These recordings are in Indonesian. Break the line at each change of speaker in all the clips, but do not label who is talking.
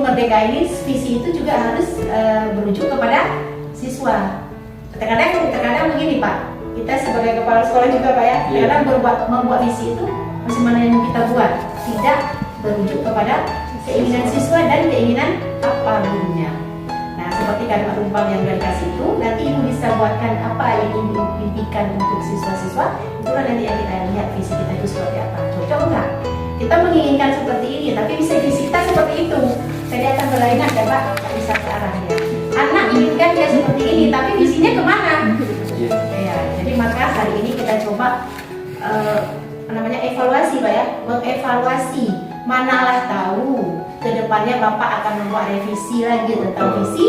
Guru Merdeka ini visi itu juga harus merujuk kepada siswa. Terkadang begini Pak, kita sebagai kepala sekolah juga Pak ya, kadang membuat visi itu macam mana yang kita buat tidak merujuk kepada keinginan siswa dan keinginan apa gurunya. Nah seperti kalimat rumpang yang dari kasih itu, nanti ibu bisa buatkan apa yang ibu impikan untuk siswa-siswa. Itulah nanti yang kita lihat visi kita itu seperti apa, cocok enggak? Kita menginginkan seperti ini, tapi visi kita seperti itu. Jadi akan berlainan kan Pak, nggak bisa ke arahnya. Anak inginkan dia seperti ini, tapi visinya kemana? Ya, jadi maka hari ini kita coba evaluasi Pak ya, mengevaluasi. Manalah tahu kedepannya Bapak akan membuat revisi lagi tentang visi.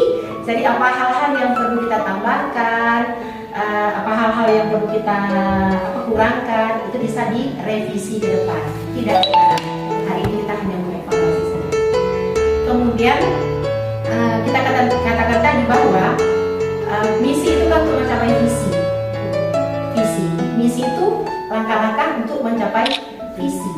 Jadi apa hal-hal yang perlu kita tambahkan, apa hal-hal yang perlu kita kurangkan, itu bisa direvisi ke depan. Tidak sekarang. Hari ini kita hanya mengevaluasi saja. Kemudian kita katakan tadi bahwa misi itu kan untuk mencapai visi. Misi itu langkah-langkah untuk mencapai visi.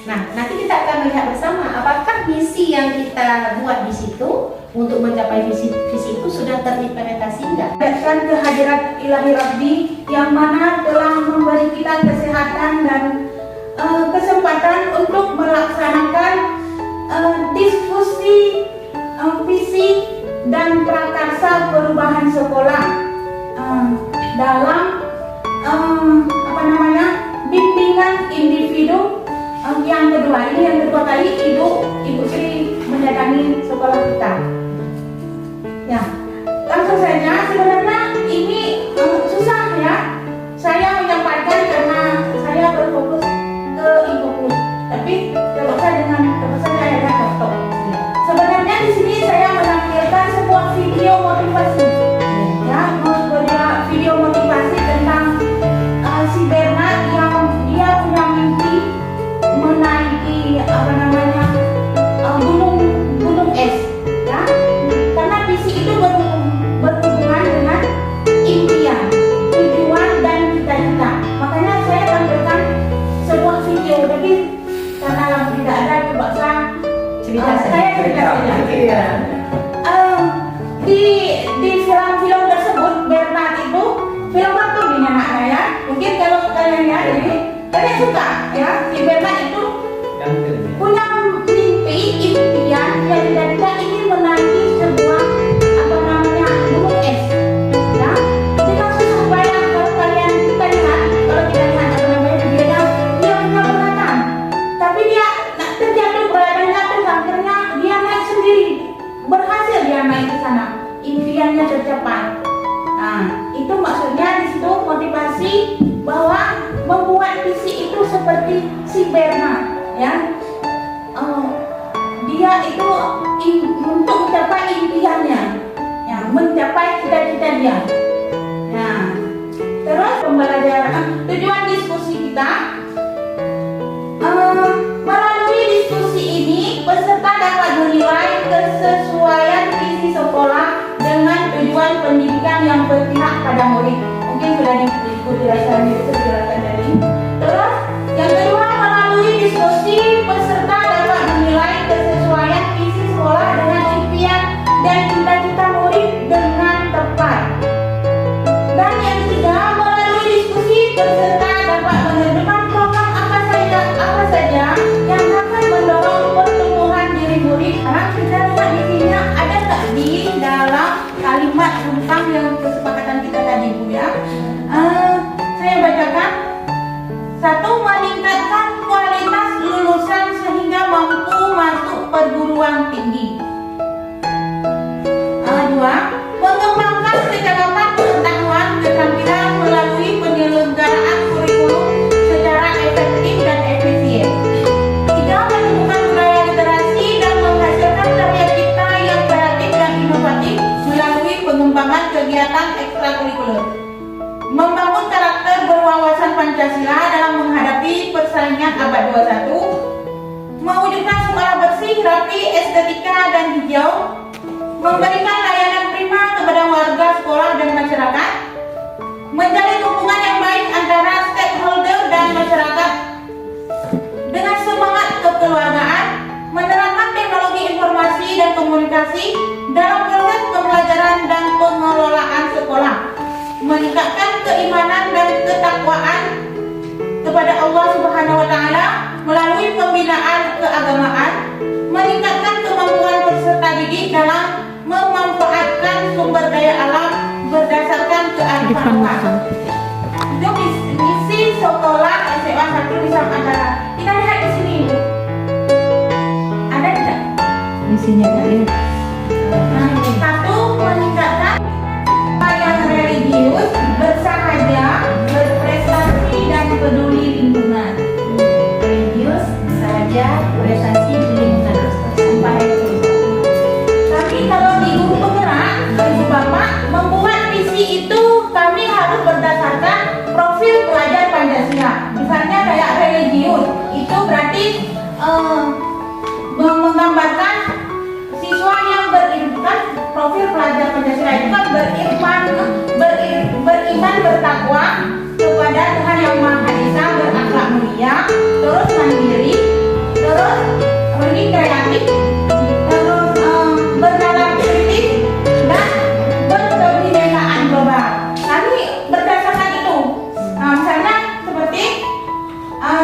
Nah, nanti kita akan melihat bersama apakah misi yang kita buat di situ untuk mencapai visi itu sudah terimplementasi enggak?
Dan kehadirat Ilahi Rabbi yang mana telah memberi kita kesehatan dan kesempatan untuk melaksanakan diskusi visi dan prakarsa perubahan sekolah dalam bimbingan individu yang kedua. Ini yang kedua kali Ibu Sri mendatangi sekolah kita. Ya, langsung saja. Sebenarnya ini susah ya saya menyampaikan karena saya berfokus ke ibuku. Tapi kalau saya dengan teman saya ada laptop. Sebenarnya di sini saya menampilkan sebuah video motivasi. Ya, video motivasi tentang si Bernard yang dia punya mimpi menaiki gunung es, ya. Karena visi itu berhubungan dengan impian, tujuan dan cita-cita. Makanya saya tampilkan sebuah video, tapi karena lampu tidak ada, coba saya cerita saja. Di film-film tersebut Bernard itu film kartun ini anaknya ya. Mungkin kalau kalian lihat ini kalian suka ya, si Bernard itu punya mimpi, impian yang tidak ingin menaiki sebuah gunung es, ya. Dengan susah payah kalau kalian kita lihat videonya, dia punya peralatan, tapi dia terjatuh, peralatannya terus akhirnya dia naik sendiri, berhasil dia naik ke sana, impiannya tercapai. Nah, itu maksudnya di situ motivasi bahwa membuat visi itu seperti si Bernard, ya. Dia itu untuk mencapai impiannya, ya, mencapai cita-cita dia. Nah, terus pembelajaran tujuan diskusi kita melalui diskusi ini peserta dapat menilai kesesuaian visi sekolah dengan tujuan pendidikan yang berpihak pada murid. Mungkin sudah dijelaskan tadi. Terus yang kedua, melalui diskusi peserta dapat menilai kesesuaian visi sekolah dengan impian dan cita-cita murid dengan tepat. Dan yang ketiga, melalui diskusi peserta dapat menentukan program apa saja yang akan mendorong pertumbuhan diri murid. Sekarang kita lihat di sini ada tak di dalam kalimat tentang yang kesepakatan kita tadi, Bu ya. Saya bacakan. 1. Meningkatkan kualitas lulusan sehingga mampu masuk perguruan tinggi. 2. Mengembangkan kecakapan pengetahuan keterampilan melalui penyelenggaraan kurikulum secara efektif dan efisien. 3. Menumbuhkan budaya literasi dan menghasilkan karya cipta yang kreatif dan inovatif melalui pengembangan kegiatan ekstrakurikuler. Membangun karakter berwawasan Pancasila dalam menghadapi persaingan abad 21. Mewujudkan sekolah bersih, rapi, estetika dan hijau. Memberikan layanan prima kepada warga, sekolah dan masyarakat. Menjalin hubungan yang baik antara stakeholder dan masyarakat dengan semangat kekeluargaan. Menerapkan teknologi informasi dan komunikasi komunikasi dalam proses pembelajaran dan pengelolaan sekolah, meningkatkan keimanan dan ketakwaan kepada Allah Subhanahu wa taala melalui pembinaan keagamaan, meningkatkan kemampuan peserta didik dalam memanfaatkan sumber daya alam berdasarkan kearifan lokal. Itu misi sekolah SMA 1 di Samantara. Kita lihat di sini, Ibu. Ada tidak?
Misinya kalian.
Nah, satu, meningkatkan upaya religius, bersahaja, berprestasi dan peduli lingkungan.
Religius, saja, prestasi di lingkungan. Sumpah itu.
Tapi kalau di guru penggerak, Ibu Bapak membuat misi itu kami harus berdasarkan profil pelajar Pancasila. Misalnya kayak religius, itu berarti menggambarkan siswa yang beriman, profil pelajar Pancasila itu kan beriman bertakwa kepada Tuhan Yang Maha Esa, berakhlak mulia, terus mandiri, terus ini kreatif, terus bernalar kritis dan berkebinekaan global. Kami berdasarkan itu. Nah, misalnya seperti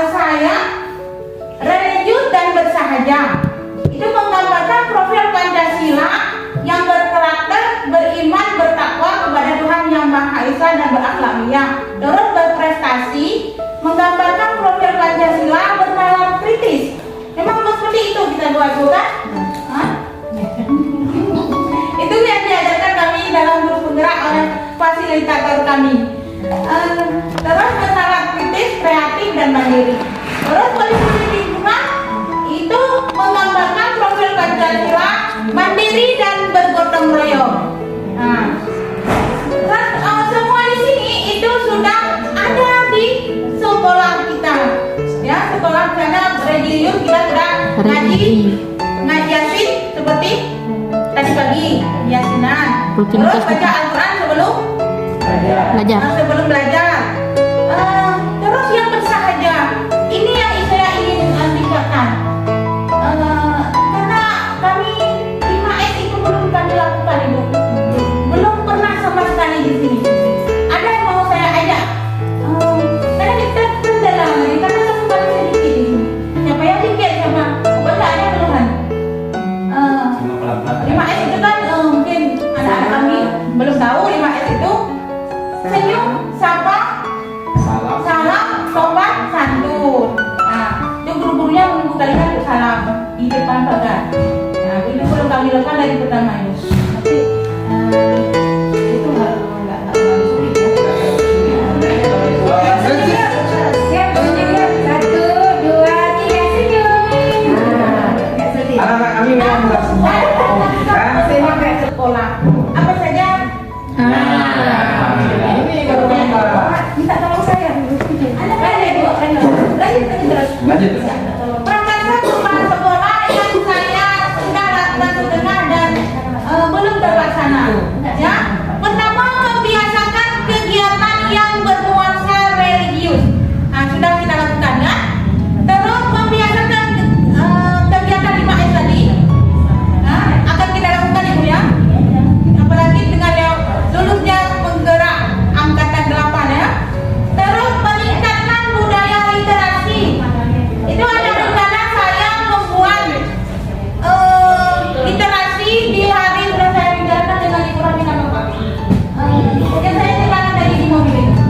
saya religius dan bersahaja. Itu menggambarkan profil Pancasila yang berkarakter, beriman, bertakwa kepada Tuhan Yang Maha Esa dan berakhlak mulia. Terus berprestasi, menggambarkan profil Pancasila bernalar kritis. Memang seperti itu kita buat, bukan? Hah? Itu yang diajarkan kami dalam grup penggerak oleh fasilitator kami. Terus bernalar kritis, kreatif dan mandiri. Terus peduli lingkungan itu menggambarkan profil Pancasila mandiri dan bergotong royong. Nah, terus semua di sini itu sudah ada di sekolah kita. Ya, sekolah sana religius kita sudah ngaji yasin seperti tadi pagi yasinan. Terus baca Al-Quran sebelum belajar. Terus yang bersahaja, ini yang saya ingin tingkatkan. Karena kami 5S itu belum kami lakukan, Ibu. Belum pernah sama sekali di sini. Ada yang mau saya ajak? Karena kita terdalam, karena satu kali sedikit di sini. Siapa yang tiket sama? Bacaannya keluhan. 5S itu kan mungkin anak-anak kami belum tahu 5S itu senyum, sapa, salam, sopan, santun. Nah, itu guru-gurunya menunggu kalian untuk salam di depan pagar. Nah, itu belum kami lakukan dari pertama itu.
Tapi itu nggak terlalu sulit ya. Siap, senyum. 1, 2, 3, senyum. Nah, nggak sulit.
Anak-anak kami memang berat semua.
Saya kayak sekolah. Apa saja?
Ini baru
Minta tolong saya.
lanjut.
Prakarsa kepala sekolah yang saya sudah lakukan setengah dan belum terlaksana. Ya, pertama membiasakan kegiatan yang bernuansa religius. Nah, sudah kita lakukan ya. Terus membiasakan kegiatan 5S tadi. Nah, akan kita lakukan Ibu ya. Apalagi dengan yang lulusnya penggerak angkatan 8 ya. Terus meningkatkan budaya literasi. Itu ada rencana saya membuat literasi di hari sudah saya bicarakan dengan Ibu Rahina Bapak. Yang saya ceritakan tadi di mobil itu.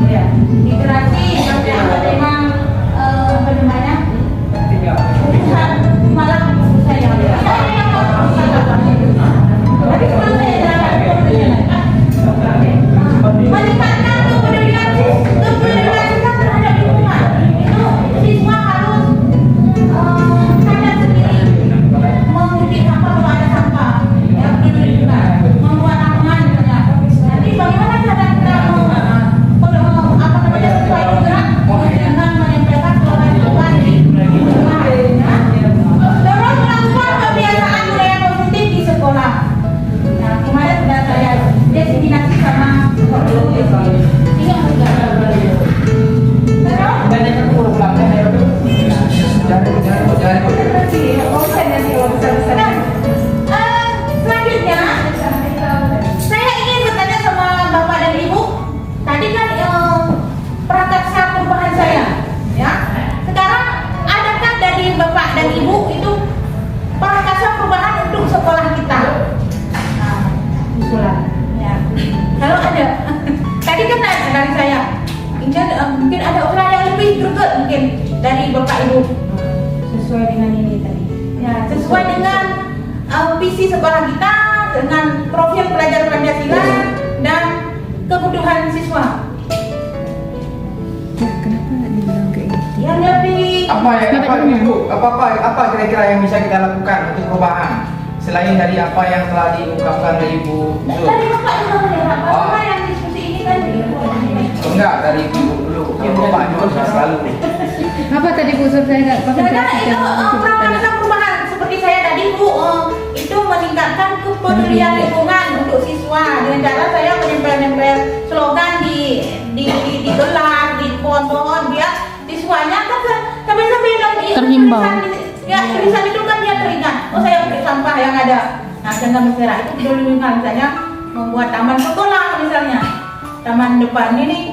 mungkin dari Bapak Ibu.
Sesuai dengan ini tadi.
Ya, sesuai dengan visi sekolah kita, dengan profil pelajar Pancasila dan kebutuhan siswa.
Ya, kenapa dibilang kayak gitu?
Yang lebih
Apa kira-kira yang bisa kita lakukan untuk perubahan selain dari apa yang telah diungkapkan dari Ibu Zul?
dari Bapak Ibu ya, Bapak yang diskusi ini kan
Enggak, dari Ibu dulu. Kalau Bapak Zul selalu.
Apa tadi Bu Sur, saya nggak paham.
karena itu perubahan seperti saya tadi Bu, itu meningkatkan kepedulian lingkungan untuk siswa dengan cara saya menempel-nempel slogan di gelas, di pohon-pohon biar siswanya kan sambil
Terhimbau.
ya tulisan itu kan dia teringat, oh saya beri sampah yang ada. Nah dengan bergerak itu peduli lingkungan, misalnya membuat taman sekolah misalnya, taman depan ini